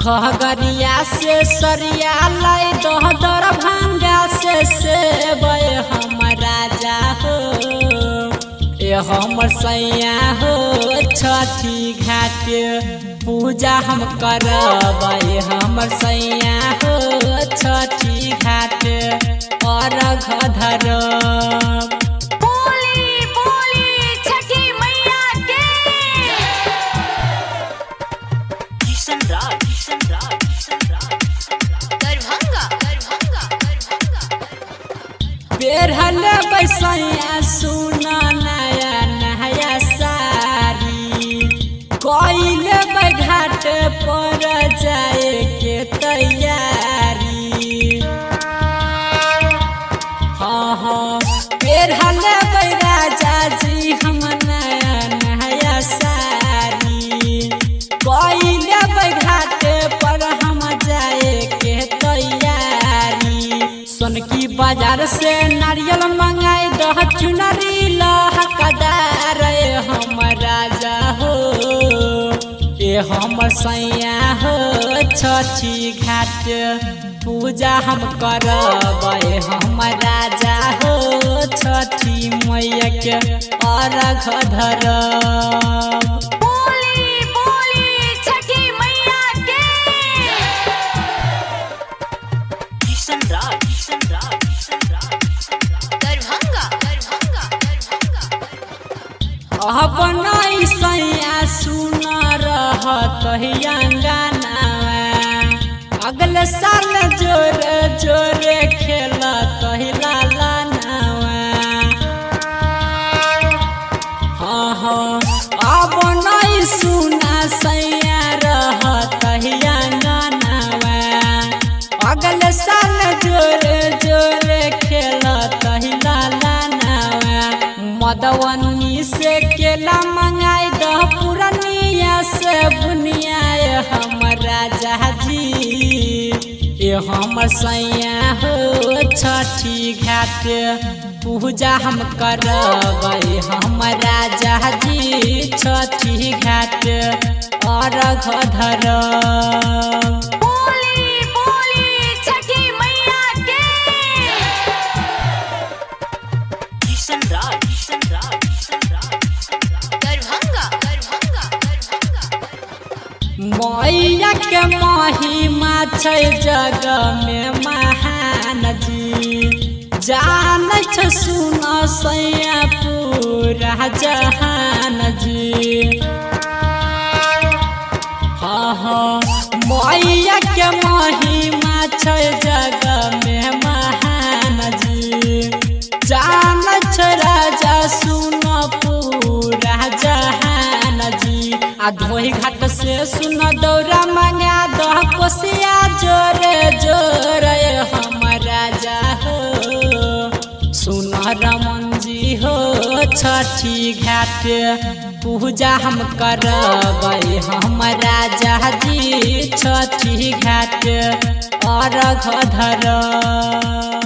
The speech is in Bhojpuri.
खगड़िया से सरिया लाई दरभंगा से सेबै हम राजा हो ए हमर सैया हो छठी घाट पूजा हम करबै हमर सैया हो छठी घाट अर्घ धरब। बेरहल बैसैया सुन नया नया सारी कोइल घाट पर जाए के तैयारी। हाँ हाँ बेरहल राजा जी हम नया नया सारी कोइल घाट पर हम जाए के तैयारी। सोनकी बाजार से नारियल मंगाई दह चुनरी लहकदार हम राजा हो ए हमर सैया हो छठी घाट पूजा हम करबै हम राजा हो छठी मैया के अर्घ धरब। अपना सैया सुन रहत अंगना अगले साल जोरे जोरे खेलत लाला नावा। हाँ हाँ अब नहीं सुना सैया रहत अंगना अगले साल जोरे जोरे खेलत लाला नावा। मदवनी से केला मंगाई दह पुरनिया से बुनिया हम राजा जी ए हमर सैया हो छठी घाट पूजा हम करबै हम राजा जी छठी घाट अर्घ धरब। मैया के महिमा छै जग में महान जी जानै छ सुन सैया पूरा जहान जी। हाँ हाँ मैया के महिमा छै जग में महान जी जानै छ राजा सुन पूरा जहान जी। आ धोई घाट से सुन दौरा मंगा दह कोसिया जोरे जोरे हम राजा हो सुन रमन जी हो छठी घाट पूजा हम करबै हम राजा जी छठी घाट अर्घ धरब।